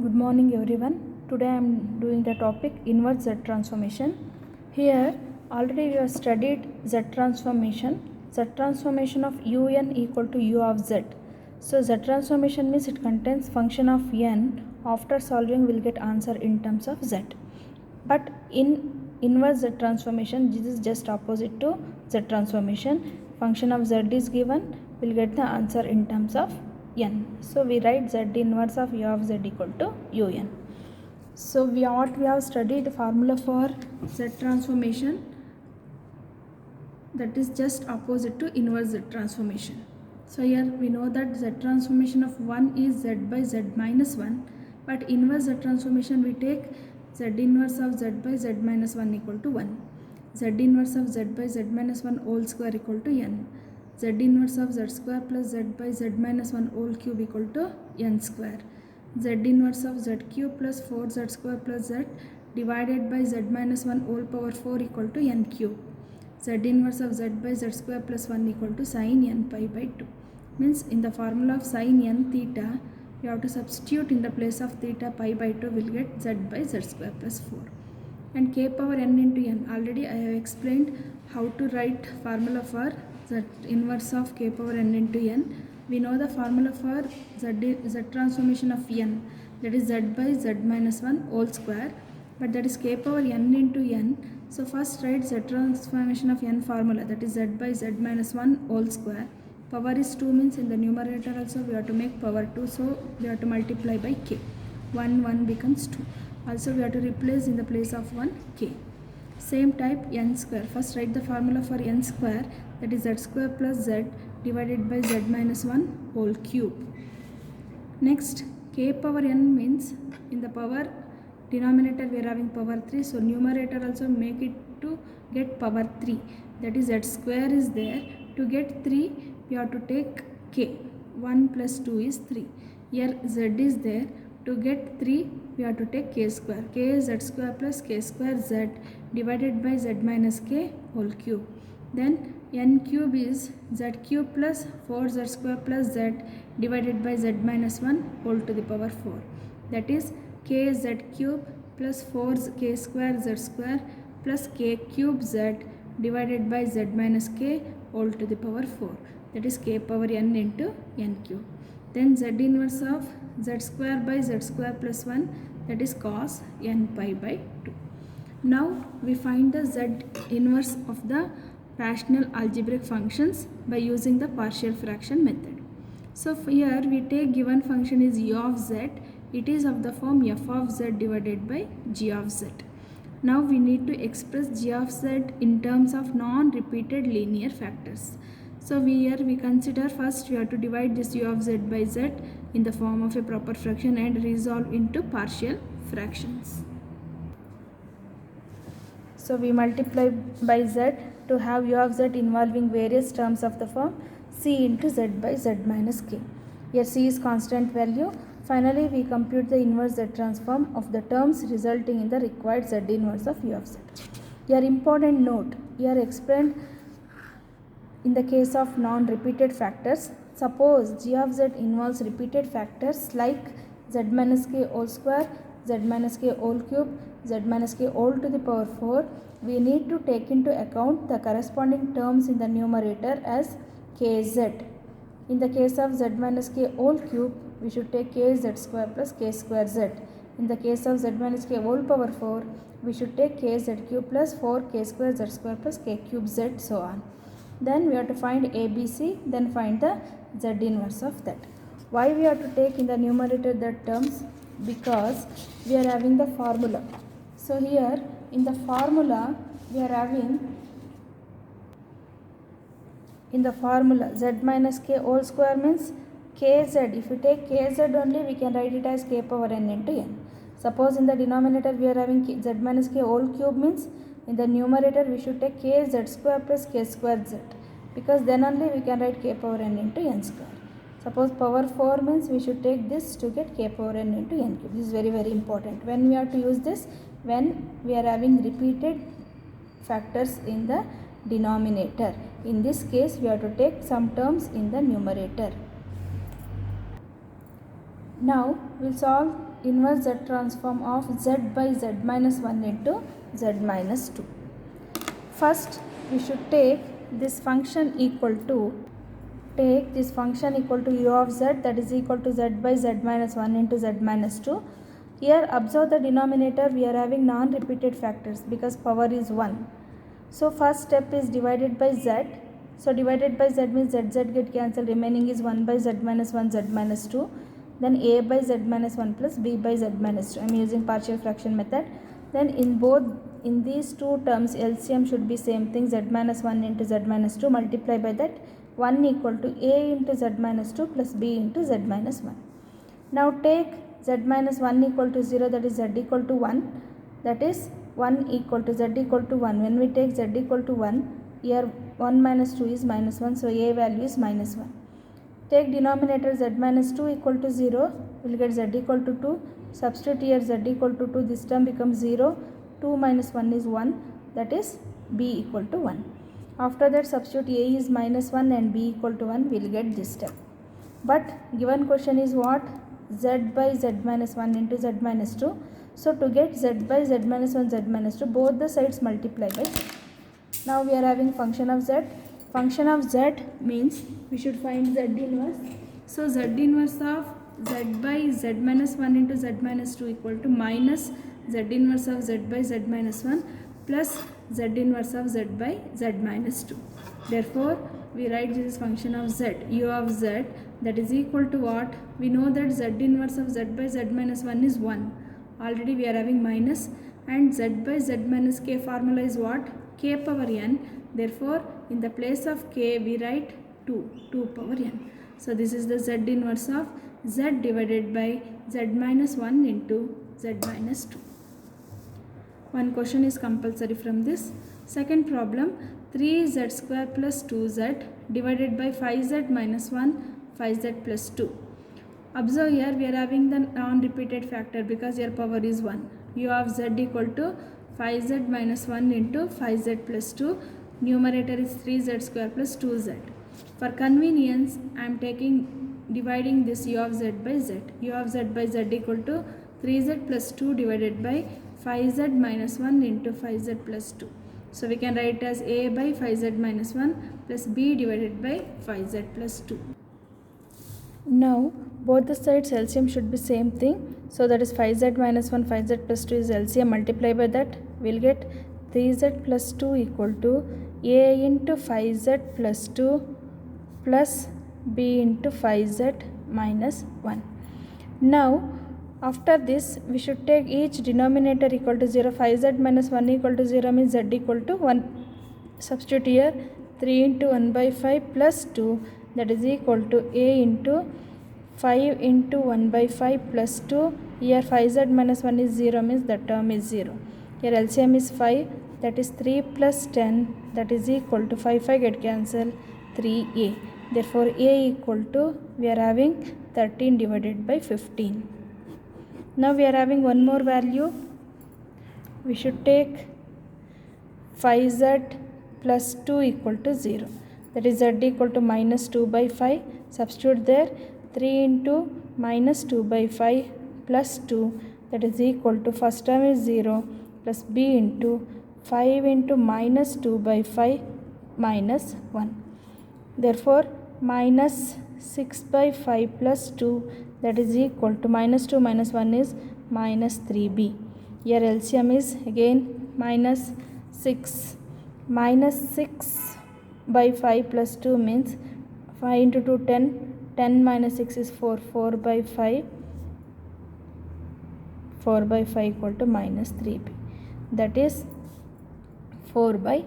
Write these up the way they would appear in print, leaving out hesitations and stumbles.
Good morning everyone. Today I am doing the topic inverse Z transformation. Here already we have studied Z transformation. Z transformation of un equal to u of z. So Z transformation means it contains function of n. After solving we'll get answer in terms of z. But in inverse Z transformation this is just opposite to Z transformation. Function of z is given, we'll get the answer in terms of n. So we write z inverse of u of z equal to un. So we have studied the formula for Z transformation, that is just opposite to inverse Z transformation. So here we know that Z transformation of 1 is z by z minus 1, but inverse Z transformation we take z inverse of z by z minus 1 equal to 1. Z inverse of z by z minus 1 whole square equal to n. Z inverse of z square plus z by z minus 1 whole cube equal to n square. Z inverse of z cube plus 4z square plus z divided by z minus 1 whole power 4 equal to n cube. Z inverse of z by z square plus 1 equal to sin n pi by 2. Means in the formula of sin n theta, you have to substitute in the place of theta pi by 2, will get z by z square plus 4. And k power n into n, already I have explained how to write formula for z inverse of k power n into n. We know the formula for z transformation of n, that is z by z minus 1 whole square, but that is k power n into n. So first write z transformation of n formula, that is z by z minus 1 whole square. Power is 2 means in the numerator also we have to make power 2, so we have to multiply by k. 1 becomes 2. Also we have to replace in the place of 1 k. Same type n square. First write the formula for n square, that is z square plus z divided by z minus 1 whole cube. Next k power n means in the power denominator we are having power 3, so numerator also make it to get power 3, that is z square is there. To get 3 we have to take k. 1 plus 2 is 3. Here z is there. To get 3 we have to take k square. K is z square plus k square z divided by z minus k whole cube. Then n cube is z cube plus 4z square plus z divided by z minus 1 whole to the power 4. That is k z cube plus 4k square z square plus k cube z divided by z minus k whole to the power 4. That is k power n into n cube. Then z inverse of z square by z square plus 1, that is cos n pi by 2. Now we find the z inverse of the rational algebraic functions by using the partial fraction method. So here we take given function is u of z, it is of the form f of z divided by g of z. Now we need to express g of z in terms of non-repeated linear factors. So here we consider first we have to divide this u of z by z in the form of a proper fraction and resolve into partial fractions. So we multiply by z to have u of z involving various terms of the form c into z by z minus k. Here c is constant value. Finally we compute the inverse z transform of the terms resulting in the required z inverse of u of z. Here important note, here explained in the case of non-repeated factors. Suppose g of z involves repeated factors like z minus k whole square, z minus k whole cube, z minus k whole to the power 4, we need to take into account the corresponding terms in the numerator as kz. In the case of z minus k whole cube, we should take kz square plus k square z. In the case of z minus k whole power 4, we should take kz cube plus 4k square z square plus k cube z, so on. Then we have to find ABC, then find the z inverse of that. Why we have to take in the numerator that terms? Because we are having the formula. So here in the formula we are having in the formula z minus k whole square means kz. If you take kz only, we can write it as k power n into n. Suppose in the denominator we are having z minus k whole cube means in the numerator we should take kz square plus k square z, because then only we can write k power n into n square. Suppose power 4 means we should take this to get k power n into n cube. This is very important. When we have to use this? When we are having repeated factors in the denominator. In this case we have to take some terms in the numerator. Now we will solve inverse Z transform of Z by Z minus 1 into Z minus 2. First we should take this function equal to u of z, that is equal to Z by Z minus 1 into Z minus 2. Here observe the denominator, we are having non-repeated factors because power is 1. So first step is divided by z. So divided by z means z get cancelled, remaining is 1 by z minus 1 z minus 2. Then a by z minus 1 plus b by z minus 2. I am using partial fraction method. Then in these two terms LCM should be same thing, z minus 1 into z minus 2, multiply by that 1 equal to a into z minus 2 plus b into z minus 1. Now take z minus 1 equal to 0, that is z equal to 1, that is 1 equal to z equal to 1. When we take z equal to 1, here 1 minus 2 is minus 1, so a value is minus 1. Take denominator z minus 2 equal to 0, we will get z equal to 2. Substitute here z equal to 2, this term becomes 0. 2 minus 1 is 1, that is b equal to 1. After that substitute a is minus 1 and b equal to 1, we will get this step. But given question is what? Z by Z minus 1 into Z minus 2. So to get Z by Z minus 1 Z minus 2, both the sides multiply by z. Now we are having function of z. Function of z means we should find z inverse. So z inverse of z by z minus 1 into z minus 2 equal to minus z inverse of z by z minus 1 plus z inverse of z by z minus 2. Therefore we write this function of z, u of z, that is equal to what? We know that z inverse of z by z minus 1 is 1. Already we are having minus, and z by z minus k formula is what? K power n. Therefore in the place of k we write 2 power n. So this is the z inverse of z divided by z minus 1 into z minus 2. One question is compulsory from this. Second problem, 3z square plus 2z divided by 5z minus 1, 5z plus 2. Observe here we are having the non-repeated factor because your power is 1. U of z equal to 5z minus 1 into 5z plus 2. Numerator is 3z square plus 2z. For convenience, I am dividing this u of z by z. U of z by z equal to 3z plus 2 divided by 5z minus 1 into 5z plus 2. So we can write as a by 5z minus 1 plus b divided by 5z plus 2. Now both the sides LCM should be same thing. So that is 5z minus 1, 5z plus 2 is LCM. Multiply by that, we will get 3z plus 2 equal to a into 5z plus 2 plus b into 5z minus 1. Now after this we should take each denominator equal to 0. 5z minus 1 equal to 0 means z equal to 1. Substitute here 3 into 1 by 5 plus 2, that is equal to a into 5 into 1 by 5 plus 2. Here 5z minus 1 is 0 means the term is 0. Here LCM is 5, that is 3 plus 10, that is equal to 5 get cancelled, 3a. Therefore a equal to, we are having 13 divided by 15. Now we are having one more value. We should take 5z plus 2 equal to 0. That is z equal to minus 2 by 5. Substitute there 3 into minus 2 by 5 plus 2, that is equal to first term is 0 plus b into 5 into minus 2 by 5 minus 1. Therefore minus 6 by 5 plus 2, that is equal to minus 2 minus 1 is minus 3b. Here LCM is again minus 6. Minus 6 by 5 plus 2 means 5 into 2 10. 10 minus 6 is 4. 4 by 5. 4 by 5 equal to minus 3b. That is 4 by.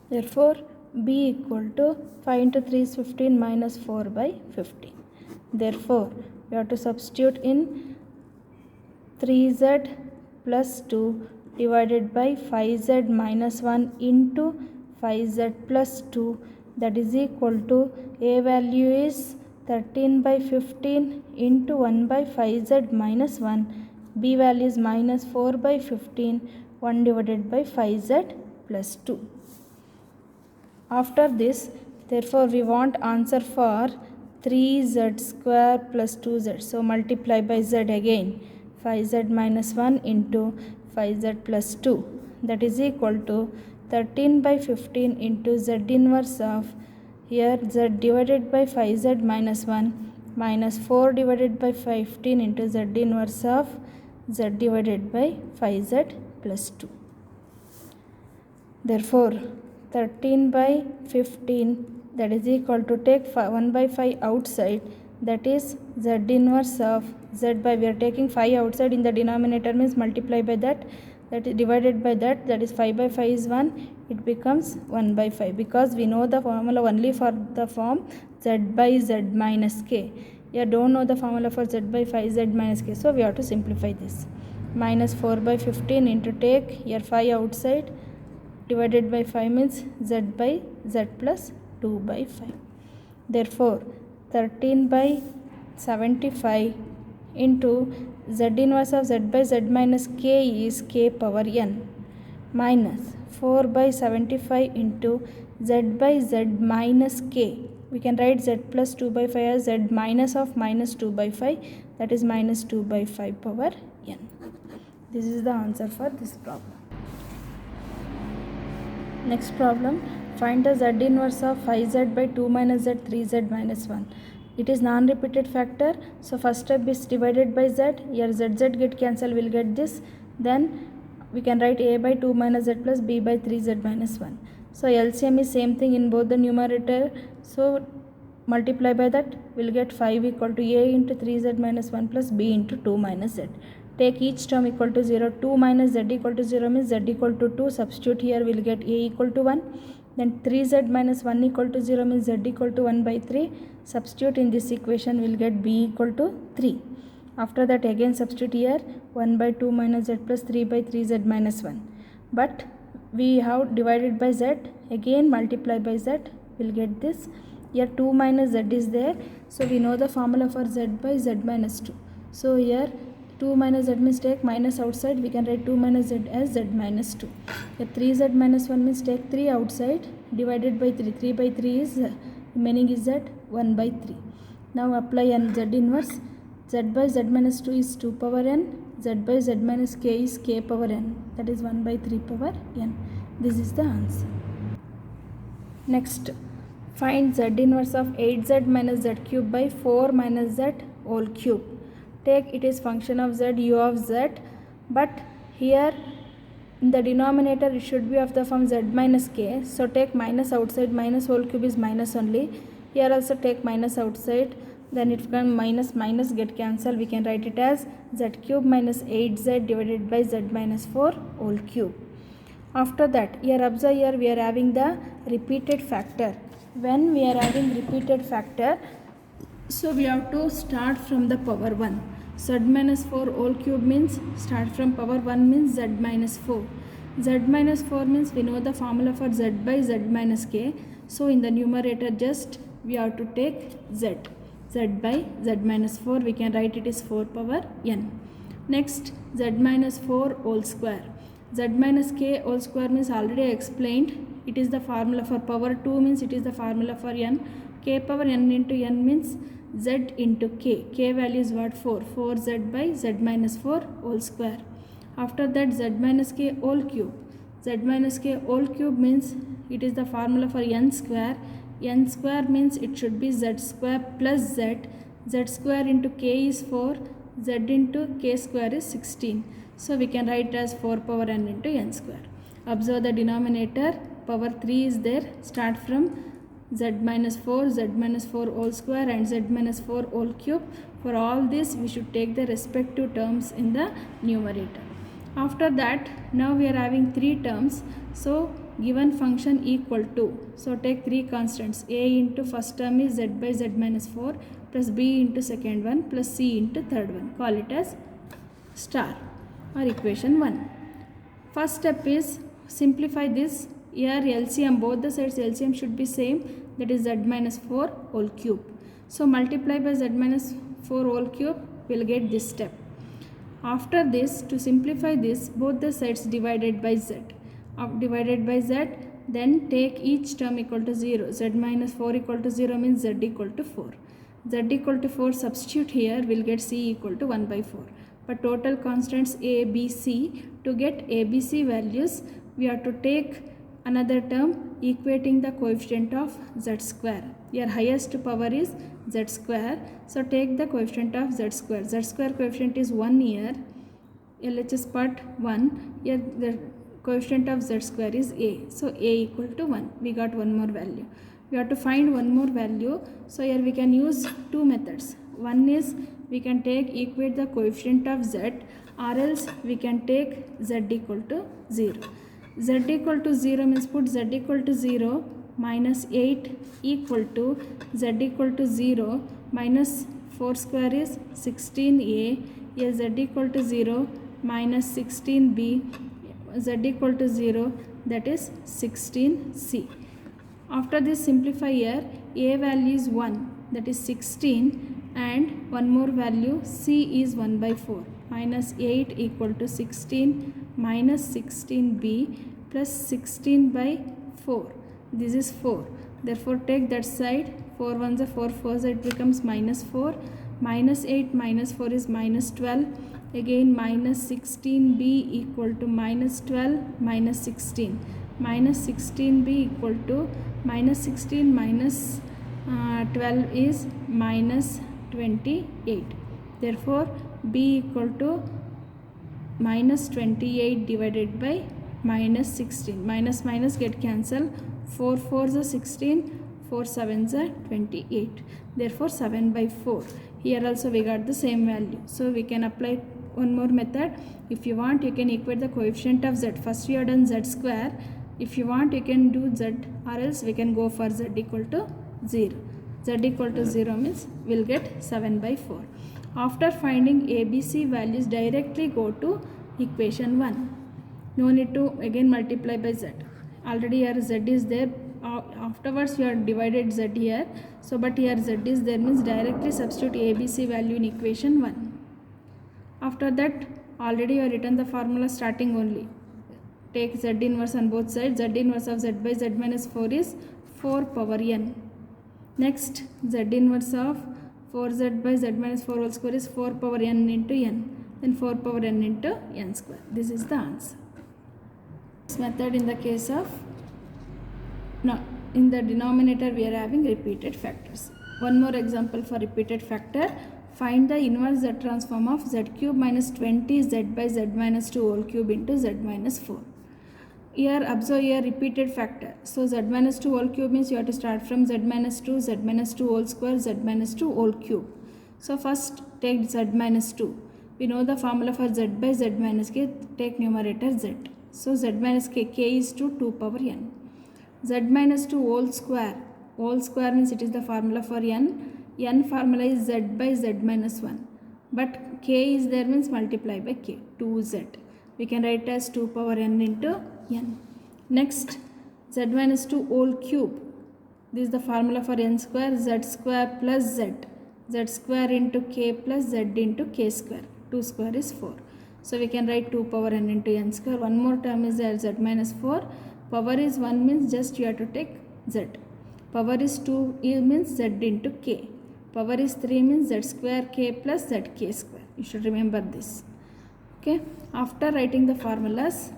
Therefore b equal to 5 into 3 is 15 minus 4 by 15. Therefore we have to substitute in 3z plus 2 divided by 5z minus 1 into 5z plus 2, that is equal to a value is 13 by 15 into 1 by 5z minus 1, b value is minus 4 by 15, 1 divided by 5z plus 2. After this, therefore we want answer for 3z square plus 2z. So multiply by z again. 5z minus 1 into 5z plus 2. That is equal to 13 by 15 into z inverse of, here z divided by 5z minus 1 minus 4 divided by 15 into z inverse of z divided by 5z plus 2. Therefore 13 by 15, that is equal to, take 1 by 5 outside, that is z inverse of z by, we are taking 5 outside in the denominator means multiply by that is divided by that is 5 by 5 is 1, it becomes 1 by 5, because we know the formula only for the form z by z minus k. You don't know the formula for z by 5z minus k, so we have to simplify this. Minus 4 by 15 into, take here 5 outside, divided by 5 means z by z plus 2 by 5. Therefore 13 by 75 into z inverse of z by z minus k is k power n, minus 4 by 75 into z by z minus k. We can write z plus 2 by 5 as z minus of minus 2 by 5, that is minus 2 by 5 power n. This is the answer for this problem. Next problem, find the z inverse of 5z by 2 minus z 3z minus 1. It is non-repeated factor, so first step is divided by z. Here z get cancelled, will get this. Then we can write a by 2 minus z plus b by 3z minus 1. So LCM is same thing in both the numerator, so multiply by that, will get 5 equal to a into 3z minus 1 plus b into 2 minus z. Take each term equal to 0. 2 minus z equal to 0 means z equal to 2. Substitute here, will get a equal to 1. Then 3z minus 1 equal to 0 means z equal to 1 by 3. Substitute in this equation, will get b equal to 3. After that again substitute here, 1 by 2 minus z plus 3 by 3z minus 1. But we have divided by z, again multiply by z, will get this. Here 2 minus z is there, so we know the formula for z by z minus 2. So here 2 minus z means take minus outside, we can write 2 minus z as z minus 2. Here 3z minus 1 means take 3 outside, divided by 3. 3 by 3 is, remaining is z 1 by 3. Now apply n z inverse. Z by z minus 2 is 2 power n, z by z minus k is k power n, that is 1 by 3 power n. This is the answer. Next, find z inverse of 8z minus z cube by 4 minus z whole cube. Take it is function of z, u of z, but here in the denominator it should be of the form z minus k, so take minus outside, minus whole cube is minus only. Here also take minus outside, then it becomes minus minus get cancelled, we can write it as z cube minus 8z divided by z minus 4 whole cube. After that, here observe, here we are having the repeated factor. When we are having repeated factor, so we have to start from the power 1. Z minus 4 whole cube means start from power 1 means z minus 4. Z minus 4 means we know the formula for z by z minus k. So in the numerator just we have to take z. Z by z minus 4, we can write it is 4 power n. Next, z minus 4 whole square. Z minus k whole square means already explained. It is the formula for power 2 means it is the formula for n. K power n into n means z into k. K value is what? 4. 4z by z minus 4 whole square. After that, z minus k whole cube. Z minus k whole cube means it is the formula for n square. N square means it should be z square plus z. Z square into k is 4. Z into k square is 16. So we can write as 4 power n into n square. Observe the denominator, power 3 is there. Start from z minus 4, z minus 4 whole square and z minus 4 whole cube. For all this, we should take the respective terms in the numerator. After that, now we are having 3 terms. So given function equal to, so take 3 constants. A into first term is z by z minus 4 plus b into second one plus c into third one. Call it as star or equation 1. First step is simplify this. Here LCM, both the sides LCM should be same, that is z minus 4 whole cube. So multiply by z minus 4 whole cube, we will get this step. After this, to simplify this, both the sides divided by z. Divided by z, then take each term equal to 0. Z minus 4 equal to 0 means z equal to 4. z equal to 4 substitute here, we'll get c equal to 1 by 4. But total constants a, b, c, to get a, b, c values, we have to take another term equating the coefficient of z square. Your highest power is z square, so take the coefficient of z square. Z square coefficient is 1 here, LHS part 1, here the coefficient of z square is a, so a equal to 1. We got one more value. We have to find one more value, so here we can use two methods. One is we can equate the coefficient of z, or else we can take z equal to 0. Z equal to 0 means put z equal to 0 minus 8 equal to z equal to 0 minus 4 square is 16a, here z equal to 0 minus 16b, z equal to 0, that is 16c. After this simplify here, a value is 1, that is 16, and one more value c is 1 by 4, minus 8 equal to 16 minus 16b plus 16 by 4, this is 4. Therefore take that side, 4 ones are 4 4s, it becomes minus 4, minus 8 minus 4 is minus 12, again minus 16b equal to minus 12 minus 16, minus 16b equal to minus 16 minus 12 is minus 28. Therefore b equal to minus 28 divided by minus 16. Minus minus get cancelled. 4 4s are 16, 4 7s are 28. Therefore 7 by 4. Here also we got the same value. So we can apply one more method. If you want, you can equate the coefficient of z. First we have done z square. If you want, you can do z, or else we can go for z equal to 0. Z equal to 0 means we'll get 7 by 4. After finding ABC values, directly go to equation 1. No need to again multiply by z. Already here z is there. Afterwards you have divided z here. So but here z is there means directly substitute ABC value in equation 1. After that already you have written the formula starting only. Take z inverse on both sides. Z inverse of z by z minus 4 is 4 power n. Next z inverse of 4z by z minus 4 whole square is 4 power n into n. Then 4 power n into n square. This is the answer. This method in the case of, no, in the denominator we are having repeated factors. One more example for repeated factor. Find the inverse z transform of z cube minus 20z by z minus 2 whole cube into z minus 4. Here observe here repeated factor. So z minus 2 whole cube means you have to start from z minus 2, z minus 2 whole square, z minus 2 whole cube. So first take z minus 2. We know the formula for z by z minus k, take numerator z. So z minus k is to 2 power n. Z minus 2 whole square means it is the formula for n formula is z by z minus 1. But k is there means multiply by k, 2z. We can write as 2 power n into n. Next, z minus 2 whole cube. This is the formula for n square, z square plus z. Z square into k plus z into k square. 2 square is 4. So we can write 2 power n into n square. One more term is there, z minus 4. Power is 1 means just you have to take z. Power is 2 means z into k. Power is 3 means z square k plus z k square. You should remember this. Okay. After writing the formulas,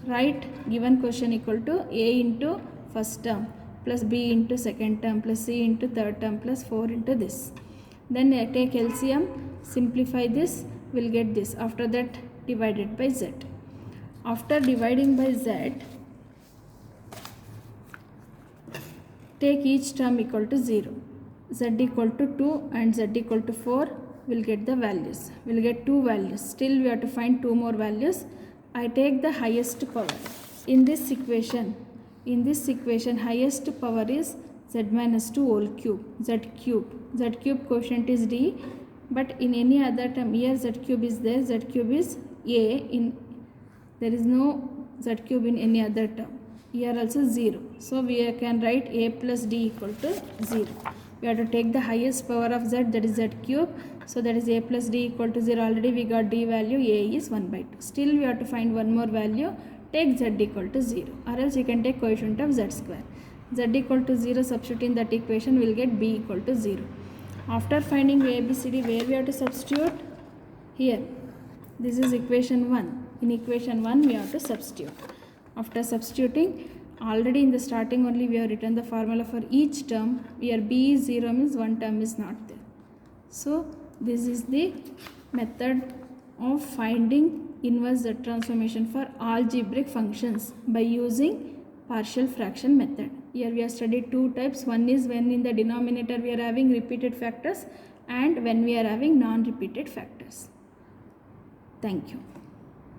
write given question equal to a into first term plus b into second term plus c into third term plus 4 into this. Then take LCM, simplify this, we'll get this. After that divided by z. After dividing by z, take each term equal to 0. Z equal to 2 and z equal to 4, we'll get the values. We'll get 2 values. Still we have to find 2 more values. I take the highest power. In this equation highest power is z minus 2 whole cube, z cube. Z cube quotient is d, but in any other term here z cube is there, z cube is a, there is no z cube in any other term. Here also 0. So we can write a plus d equal to 0. We have to take the highest power of z, that is z cube. So that is a plus d equal to 0. Already we got d value, a is 1 by 2. Still we have to find one more value. Take z equal to 0. Or else you can take coefficient of z square. Z equal to 0, substitute in that equation, we will get b equal to 0. After finding ABCD, where we have to substitute? Here. This is equation 1. In equation 1, we have to substitute. After substituting, already in the starting only we have written the formula for each term. Here B is 0 means one term is not there. So this is the method of finding inverse Z transformation for algebraic functions by using partial fraction method. Here we have studied two types. One is when in the denominator we are having repeated factors, and when we are having non-repeated factors. Thank you.